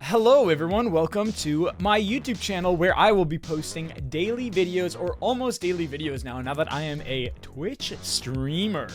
Hello everyone, welcome to my YouTube channel where I will be posting daily videos or almost daily videos now that I am a Twitch streamer.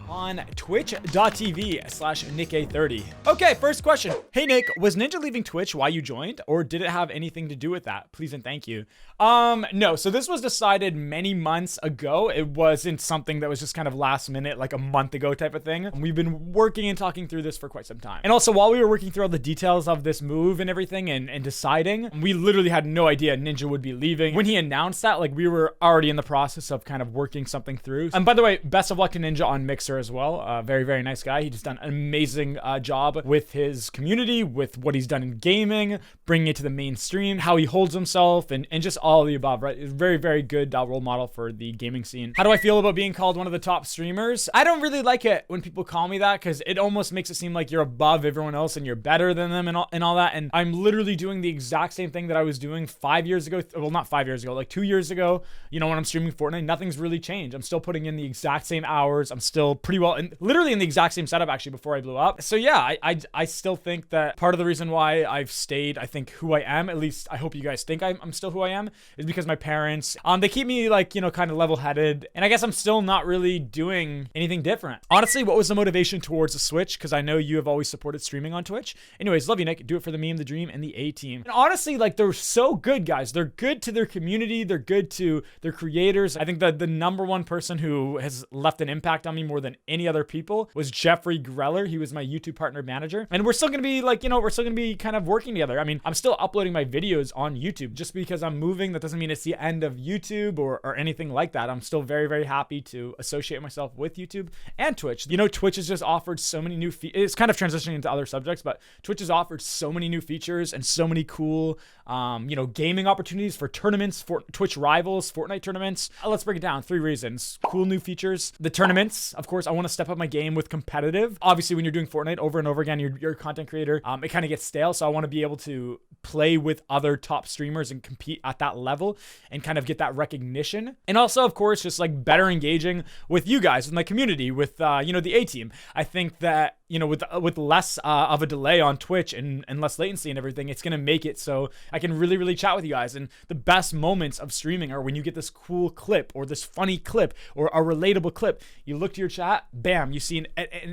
On twitch.tv/NickA30. Okay, first question. Hey Nick, was Ninja leaving Twitch why you joined, or did it have anything to do with that? Please and thank you. No, so this was decided many months ago. It wasn't something that was just kind of last minute, like a month ago type of thing. We've been working and talking through this for quite some time. And also while we were working through all the details of this move and everything and deciding, we literally had no idea Ninja would be leaving. When he announced that, like we were already in the process of kind of working something through. And by the way, best of luck to Ninja on Mixer as well. Very, very nice guy. He just done an amazing job with his community, with what he's done in gaming, bringing it to the mainstream, how he holds himself, and just all of the above, right? He's a very, very good role model for the gaming scene. How do I feel about being called one of the top streamers? I don't really like it when people call me that because it almost makes it seem like you're above everyone else and you're better than them and all that. And I'm literally doing the exact same thing that I was doing 5 years ago. Well, not 5 years ago, like 2 years ago, you know, when I'm streaming Fortnite, nothing's really changed. I'm still putting in the exact same hours. I'm still pretty well literally in the exact same setup actually before I blew up. So yeah, I still think that part of the reason why I've stayed, I think who I am, at least I hope you guys think I'm still who I am, is because my parents, they keep me like, you know, kind of level-headed, and I guess I'm still not really doing anything different. Honestly, what was the motivation towards the switch? Because I know you have always supported streaming on Twitch. Anyways, love you, Nick. Do it for the meme, the dream, and the A-team. And honestly, like they're so good, guys. They're good to their community. They're good to their creators. I think that the number one person who has left an impact on me more than any other people was Jeffrey Greller. He was my YouTube partner manager. And we're still going to be like, you know, we're still going to be kind of working together. I mean, I'm still uploading my videos on YouTube. Just because I'm moving, that doesn't mean it's the end of YouTube or anything like that. I'm still very, very happy to associate myself with YouTube and Twitch. You know, Twitch has just offered so many new it's kind of transitioning into other subjects, but Twitch has offered so many new features and so many cool, you know, gaming opportunities for tournaments, for Twitch rivals, Fortnite tournaments. Let's break it down. 3 reasons. Cool new features. The tournaments, of course, I want to step up my game with competitive. Obviously, when you're doing Fortnite over and over again, you're a content creator. It kind of gets stale. So I want to be able to play with other top streamers and compete at that level and kind of get that recognition. And also, of course, just like better engaging with you guys, with my community, with, you know, the A-team. I think that, you know, with less of a delay on Twitch and less latency and everything, it's going to make it so I can really, really chat with you guys. And the best moments of streaming are when you get this cool clip or this funny clip or a relatable clip. You look to your chat, bam, you see an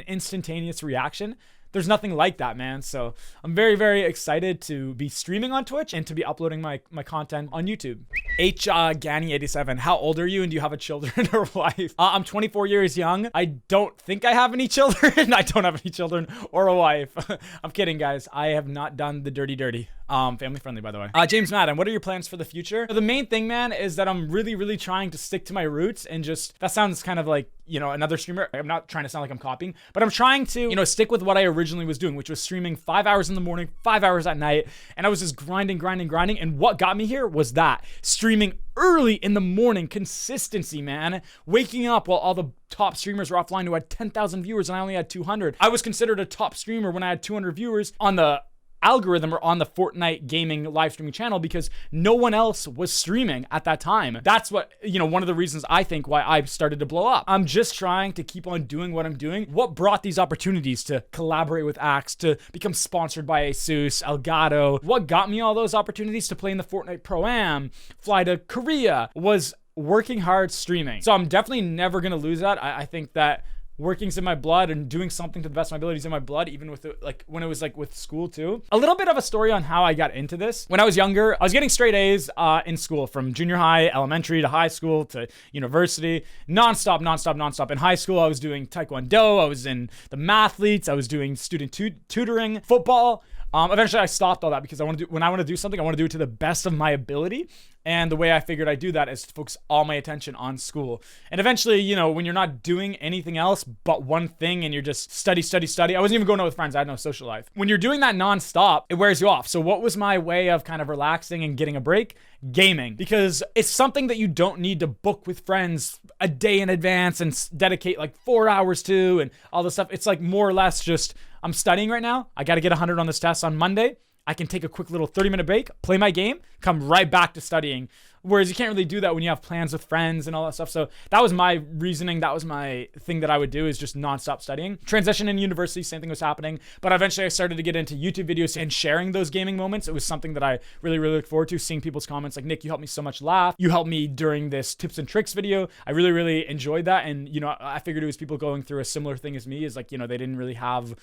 instantaneous reaction. There's nothing like that, man. So I'm very, very excited to be streaming on Twitch and to be uploading my content on YouTube. Gani87, how old are you and do you have a children or wife? I'm 24 years young. I don't think I have any children. I don't have any children or a wife. I'm kidding, guys. I have not done the dirty. Family friendly, by the way. James Madden, what are your plans for the future? The main thing, man, is that I'm really, really trying to stick to my roots and just, that sounds kind of like, you know, another streamer. I'm not trying to sound like I'm copying, but I'm trying to, you know, stick with what I originally was doing, which was streaming 5 hours in the morning, 5 hours at night. And I was just grinding. And what got me here was that streaming early in the morning, consistency, man. Waking up while all the top streamers were offline who had 10,000 viewers and I only had 200. I was considered a top streamer when I had 200 viewers on the algorithm or on the Fortnite gaming live streaming channel because no one else was streaming at that time. That's what, you know, one of the reasons I think why I started to blow up. I'm just trying to keep on doing what I'm doing. What brought these opportunities to collaborate with Axe, to become sponsored by Asus, Elgato? What got me all those opportunities to play in the Fortnite Pro-Am, fly to Korea, was working hard streaming. So I'm definitely never going to lose that. I think that working's in my blood and doing something to the best of my abilities in my blood, even with it, like when it was like with school too. A little bit of a story on how I got into this. When I was younger, I was getting straight A's in school, from junior high, elementary to high school to university, nonstop. In high school, I was doing Taekwondo. I was in the mathletes. I was doing student tutoring, football. Eventually I stopped all that because when I want to do something, I want to do it to the best of my ability. And the way I figured I'd do that is to focus all my attention on school. And eventually, you know, when you're not doing anything else but one thing and you're just study. I wasn't even going out with friends. I had no social life. When you're doing that nonstop, it wears you off. So what was my way of kind of relaxing and getting a break? Gaming. Because it's something that you don't need to book with friends a day in advance and dedicate like 4 hours to and all this stuff. It's like more or less just, I'm studying right now. I got to get 100 on this test on Monday. I can take a quick little 30-minute break, play my game, come right back to studying Whereas you can't really do that when you have plans with friends and all that stuff. So that was my reasoning. That was my thing that I would do, is just nonstop studying. Transition in university, same thing was happening. But eventually I started to get into YouTube videos and sharing those gaming moments. It was something that I really, really look forward to, seeing people's comments like, Nick, you helped me so much laugh. You helped me during this tips and tricks video. I really, really enjoyed that. And, you know, I figured it was people going through a similar thing as me, is like, you know, they didn't really have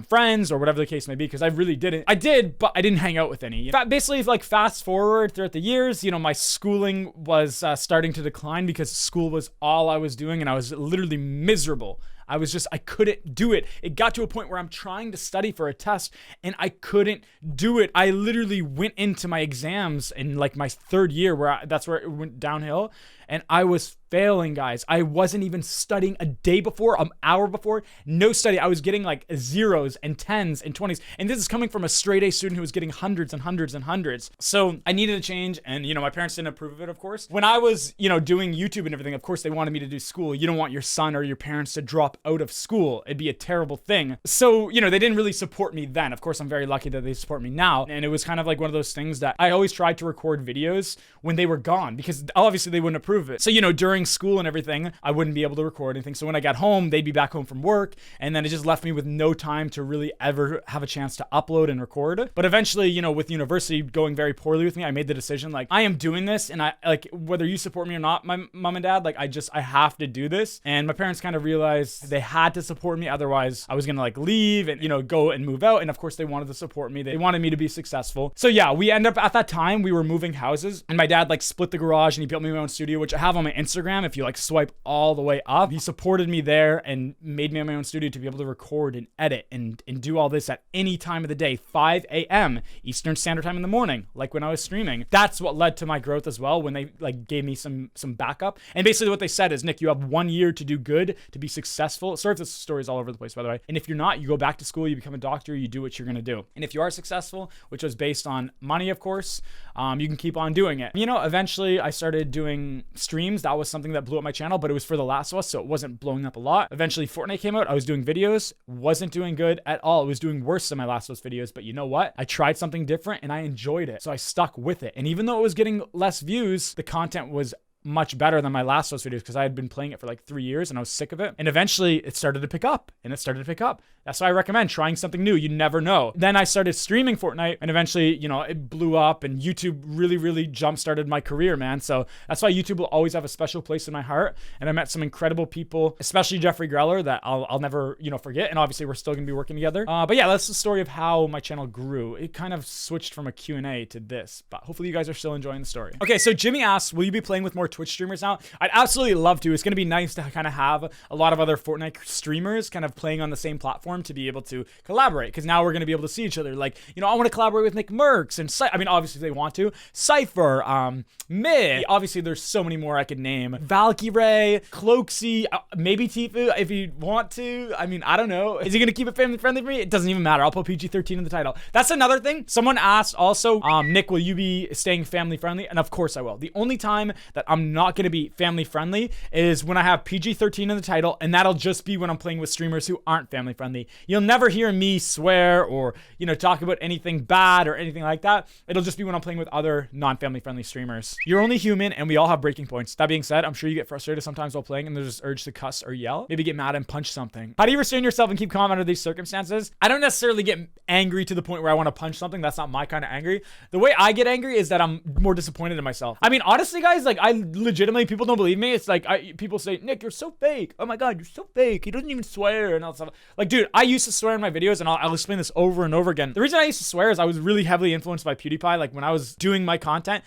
friends or whatever the case may be, because I really didn't. I did, but I didn't hang out with any. Basically, like, fast forward throughout the years, you know, my schooling was starting to decline because school was all I was doing, and I was literally miserable. I couldn't do it. It got to a point where I'm trying to study for a test and I couldn't do it. I literally went into my exams in like my third year that's where it went downhill, and I was failing, guys. I wasn't even studying a day before, an hour before, no study. I was getting like zeros and 10s and 20s. And this is coming from a straight A student who was getting hundreds and hundreds and hundreds. So I needed a change. And, you know, my parents didn't approve of it, of course. When I was, you know, doing YouTube and everything, of course, they wanted me to do school. You don't want your son or your parents to drop out of school. It'd be a terrible thing. So, you know, they didn't really support me then. Of course, I'm very lucky that they support me now. And it was kind of like one of those things that I always tried to record videos when they were gone, because obviously they wouldn't approve of it. So, you know, during school and everything, I wouldn't be able to record anything. So when I got home, they'd be back home from work, and then it just left me with no time to really ever have a chance to upload and record. But eventually, you know, with university going very poorly with me, I made the decision, like, I am doing this, and I, like, whether you support me or not, my mom and dad, like, I have to do this. And my parents kind of realized they had to support me, otherwise I was gonna like leave and, you know, go and move out. And of course they wanted to support me. They wanted me to be successful. So yeah, we end up, at that time, we were moving houses, and my dad like split the garage and he built me my own studio, which I have on my Instagram. If you like swipe all the way up, he supported me there and made me my own studio to be able to record and edit and do all this at any time of the day, 5 a.m. Eastern Standard Time in the morning, like when I was streaming. That's what led to my growth as well, when they like gave me some backup. And basically what they said is, Nick, you have 1 year to do good, to be successful. Sorry if this story is all over the place, by the way. And if you're not, you go back to school, you become a doctor, you do what you're gonna do. And if you are successful, which was based on money, of course, you can keep on doing it. You know, eventually I started doing streams. That was something that blew up my channel, but it was for The Last of Us, so it wasn't blowing up a lot. Eventually Fortnite came out. I was doing videos, wasn't doing good at all. It was doing worse than my Last of Us videos, but you know what? I tried something different and I enjoyed it. So I stuck with it. And even though it was getting less views, the content was much better than my Last of Us videos, because I had been playing it for like 3 years and I was sick of it. And eventually it started to pick up, and it started to pick up. That's why I recommend trying something new. You never know. Then I started streaming Fortnite, and eventually, you know, it blew up, and YouTube really, really jump-started my career, man. So that's why YouTube will always have a special place in my heart. And I met some incredible people, especially Jeffrey Greller, that I'll never, you know, forget. And obviously we're still gonna be working together. But yeah, that's the story of how my channel grew. It kind of switched from a Q&A to this, but hopefully you guys are still enjoying the story. Okay, so Jimmy asks, will you be playing with more Twitch streamers now? I'd absolutely love to. It's gonna be nice to kind of have a lot of other Fortnite streamers kind of playing on the same platform to be able to collaborate, because now we're gonna be able to see each other. Like, you know, I want to collaborate with Nick Merckx and I mean, obviously they want to. Cypher, Mid. Obviously, there's so many more I could name. Valkyrae, Cloaksy, maybe Tifu if you want to. I mean, I don't know. Is he gonna keep it family friendly for me? It doesn't even matter. I'll put PG-13 in the title. That's another thing. Someone asked also, Nick, will you be staying family friendly? And of course I will. The only time that I'm not gonna be family friendly is when I have PG-13 in the title, and that'll just be when I'm playing with streamers who aren't family friendly. You'll never hear me swear or, you know, talk about anything bad or anything like that. It'll just be when I'm playing with other non-family friendly streamers. You're only human, and we all have breaking points. That being said, I'm sure you get frustrated sometimes while playing, and there's this urge to cuss or yell. Maybe get mad and punch something. How do you restrain yourself and keep calm under these circumstances? I don't necessarily get angry to the point where I want to punch something. That's not my kind of angry. The way I get angry is that I'm more disappointed in myself. I mean, honestly, guys, like, I legitimately, people don't believe me. It's like, people say, Nick, you're so fake. Oh my God, you're so fake. He doesn't even swear and all that stuff. Like, dude, I used to swear in my videos, and I'll explain this over and over again. The reason I used to swear is I was really heavily influenced by PewDiePie. Like, when I was doing my content,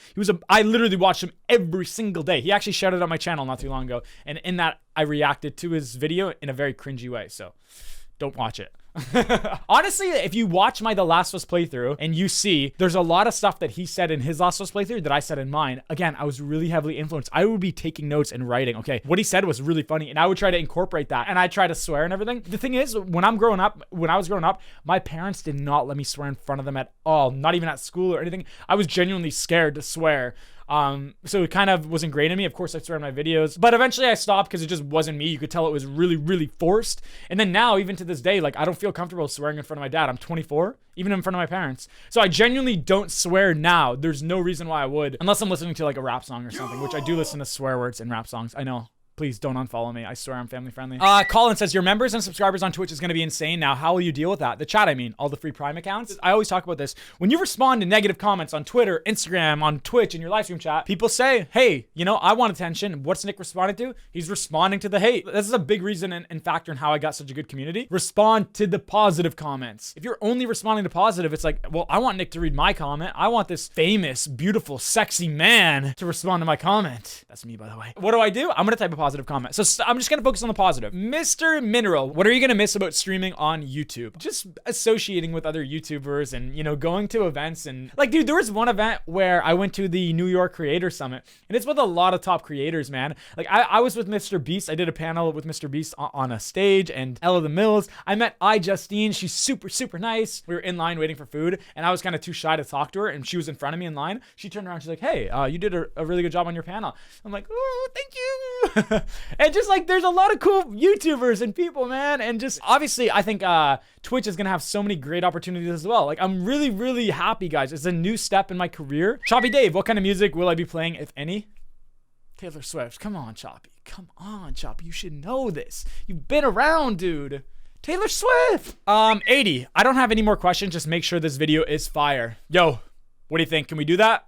I literally watched him every single day. He actually shouted out my channel not too long ago, and in that, I reacted to his video in a very cringy way. So don't watch it. Honestly, if you watch my The Last of Us playthrough and you see there's a lot of stuff that he said in his Last of Us playthrough that I said in mine. Again, I was really heavily influenced. I would be taking notes and writing. Okay, what he said was really funny, and I would try to incorporate that, and I try to swear and everything. The thing is, when I was growing up, my parents did not let me swear in front of them at all, not even at school or anything. I was genuinely scared to swear. So it kind of was ingrained in me. Of course, I swear in my videos, but eventually I stopped because it just wasn't me. You could tell it was really, really forced. And then now, even to this day, like I don't feel comfortable swearing in front of my dad. I'm 24, even in front of my parents. So I genuinely don't swear now. There's no reason why I would, unless I'm listening to like a rap song or something, which I do listen to swear words in rap songs. I know. Please don't unfollow me. I swear I'm family friendly. Colin says, your members and subscribers on Twitch is going to be insane now. How will you deal with that? The chat, I mean, all the free Prime accounts. I always talk about this. When you respond to negative comments on Twitter, Instagram, on Twitch, in your live stream chat, people say, hey, you know, I want attention. What's Nick responding to? He's responding to the hate. This is a big reason and factor in how I got such a good community. Respond to the positive comments. If you're only responding to positive, it's like, well, I want Nick to read my comment. I want this famous, beautiful, sexy man to respond to my comment. That's me, by the way. What do? I'm going to type a positive comment. So I'm just going to focus on the positive. Mr. Mineral, what are you going to miss about streaming on YouTube? Just associating with other YouTubers and, you know, going to events and like, dude, there was one event where I went to the New York Creator Summit and it's with a lot of top creators, man. Like I was with Mr. Beast. I did a panel with Mr. Beast on a stage and Ella the Mills. I met Justine. She's super, super nice. We were in line waiting for food and I was kind of too shy to talk to her and she was in front of me in line. She turned around. She's like, hey, you did a really good job on your panel. I'm like, oh, thank you. And just like, there's a lot of cool YouTubers and people, man. And just obviously, I think Twitch is going to have so many great opportunities as well. Like, I'm really, really happy, guys. It's a new step in my career. Choppy Dave, what kind of music will I be playing, if any? Taylor Swift. Come on, Choppy. Come on, Choppy. You should know this. You've been around, dude. Taylor Swift. 80. I don't have any more questions. Just make sure this video is fire. Yo, what do you think? Can we do that?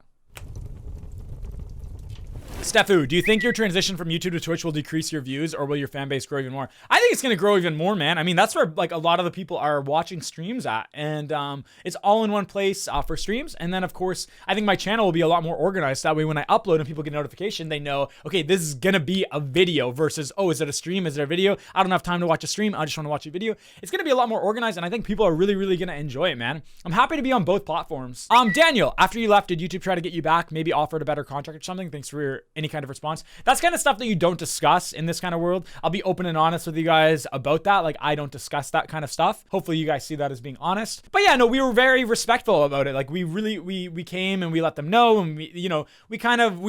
Stefu, do you think your transition from YouTube to Twitch will decrease your views or will your fan base grow even more? I think it's going to grow even more, man. I mean, that's where like a lot of the people are watching streams at. And it's all in one place for streams. And then, of course, I think my channel will be a lot more organized. That way, when I upload and people get a notification, they know, okay, this is going to be a video versus, oh, is it a stream? Is it a video? I don't have time to watch a stream. I just want to watch a video. It's going to be a lot more organized. And I think people are really, really going to enjoy it, man. I'm happy to be on both platforms. Daniel, after you left, did YouTube try to get you back? Maybe offered a better contract or something? Thanks for your any kind of response. That's kind of stuff that you don't discuss in this kind of world. I'll be open and honest with you guys about that. Like, I don't discuss that kind of stuff. Hopefully you guys see that as being honest. But yeah, no, we were very respectful about it. Like, we really, we came and we let them know, and we, you know, we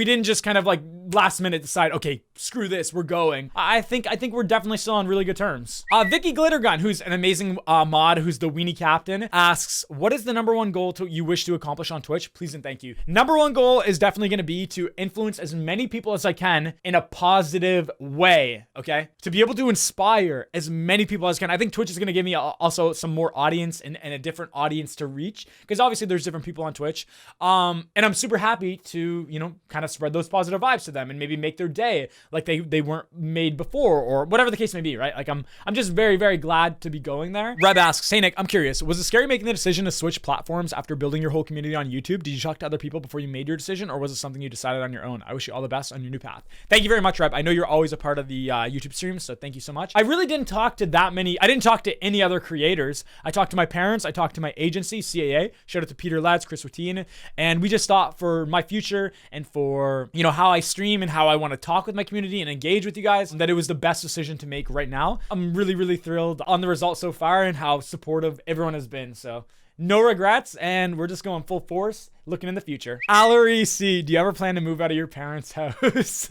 didn't just kind of like last minute decide, okay, screw this, we're going. I think we're definitely still on really good terms. Vicky Glittergun, who's an amazing mod, who's the weenie captain, asks, what is the #1 goal you wish to accomplish on Twitch? Please and thank you. #1 goal is definitely going to be to influence as many people as I can in a positive way, okay? To be able to inspire as many people as I can. I think Twitch is going to give me also some more audience and a different audience to reach, because obviously there's different people on Twitch. And I'm super happy to, you know, kind of spread those positive vibes to them and maybe make their day like they weren't made before, or whatever the case may be, right? Like I'm just very, very glad to be going there. Reb asks, hey Nick, I'm curious, was it scary making the decision to switch platforms after building your whole community on YouTube? Did you talk to other people before you made your decision, or was it something you decided on your own? I wish you all the best on your new path. Thank you very much, Reb. I know you're always a part of the YouTube streams, so thank you so much. I really didn't talk to that many. I didn't talk to any other creators. I talked to my parents. I talked to my agency, CAA. Shout out to Peter Lads, Chris Routine. And we just thought for my future and for, you know, how I stream and how I want to talk with my community and engage with you guys, that it was the best decision to make right now. I'm really, really thrilled on the results so far and how supportive everyone has been. So no regrets, and we're just going full force, looking in the future. Allery C, do you ever plan to move out of your parents' house?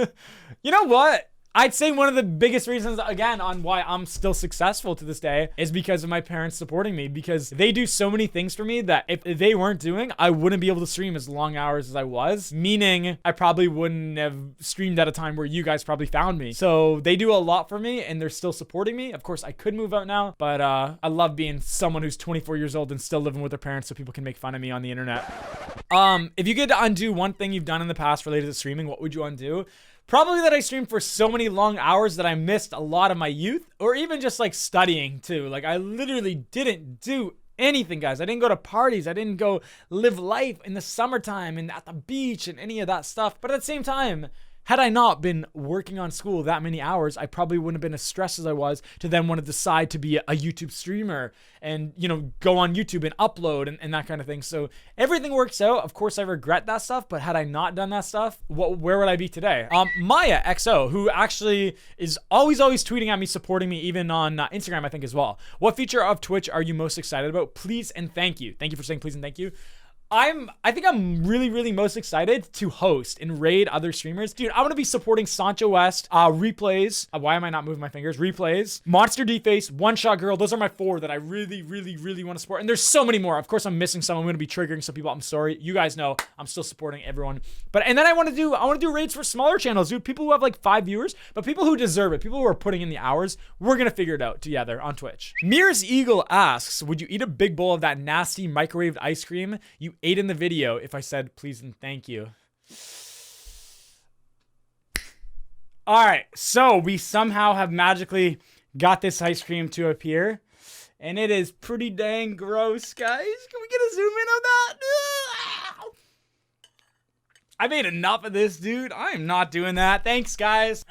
You know what? I'd say one of the biggest reasons, again, on why I'm still successful to this day is because of my parents supporting me, because they do so many things for me that if they weren't doing, I wouldn't be able to stream as long hours as I was, meaning I probably wouldn't have streamed at a time where you guys probably found me. So they do a lot for me and they're still supporting me. Of course, I could move out now, but I love being someone who's 24 years old and still living with their parents so people can make fun of me on the internet. If you get to undo one thing you've done in the past related to streaming, what would you undo? Probably that I streamed for so many long hours that I missed a lot of my youth, or even just like studying too. Like I literally didn't do anything, guys. I didn't go to parties. I didn't go live life in the summertime and at the beach and any of that stuff. But at the same time, had I not been working on school that many hours, I probably wouldn't have been as stressed as I was to then want to decide to be a YouTube streamer and, you know, go on YouTube and upload and that kind of thing. So everything works out. Of course, I regret that stuff, but had I not done that stuff, where would I be today? Maya XO, who actually is always tweeting at me, supporting me, even on Instagram, I think as well. What feature of Twitch are you most excited about? Please and thank you. Thank you for saying please and thank you. I think I'm really most excited to host and raid other streamers. Dude, I want to be supporting Sancho West, Replays. Why am I not moving my fingers? Replays, Monster Deface, One Shot Girl. Those are my 4 that I really want to support. And there's so many more. Of course, I'm missing some. I'm going to be triggering some people. I'm sorry. You guys know I'm still supporting everyone. And then I want to do raids for smaller channels, dude. People who have like 5 viewers, but people who deserve it. People who are putting in the hours. We're going to figure it out together on Twitch. Mirror's Eagle asks, would you eat a big bowl of that nasty microwaved ice cream you ate in the video if I said please and thank you? All right, so we somehow have magically got this ice cream to appear, and it is pretty dang gross, guys. Can we get a zoom in on that? I made enough of this, dude. I am not doing that. Thanks, guys.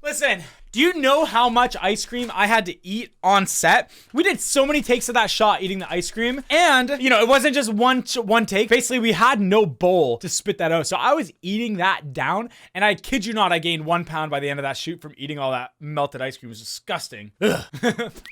Listen, do you know how much ice cream I had to eat on set? We did so many takes of that shot eating the ice cream. And, you know, it wasn't just one take. Basically, we had no bowl to spit that out. So I was eating that down. And I kid you not, I gained 1 pound by the end of that shoot from eating all that melted ice cream. It was disgusting.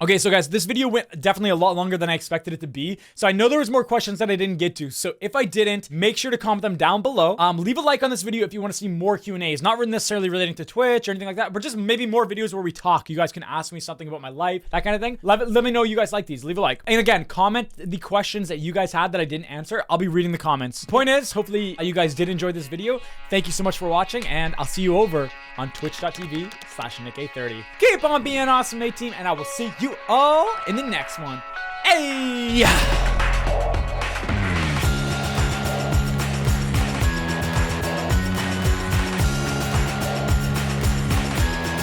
Okay, so guys, this video went definitely a lot longer than I expected it to be. So I know there was more questions that I didn't get to. So if I didn't, make sure to comment them down below. Leave a like on this video if you want to see more Q&As. Not necessarily relating to Twitch or anything like that, but just maybe more videos where we talk. You guys can ask me something about my life, that kind of thing. Let me know you guys like these. Leave a like. And again, comment the questions that you guys had that I didn't answer. I'll be reading the comments. Point is, hopefully you guys did enjoy this video. Thank you so much for watching, and I'll see you over on twitch.tv/NickA30. Keep on being awesome, mate team, and I will see you all in the next one. Hey!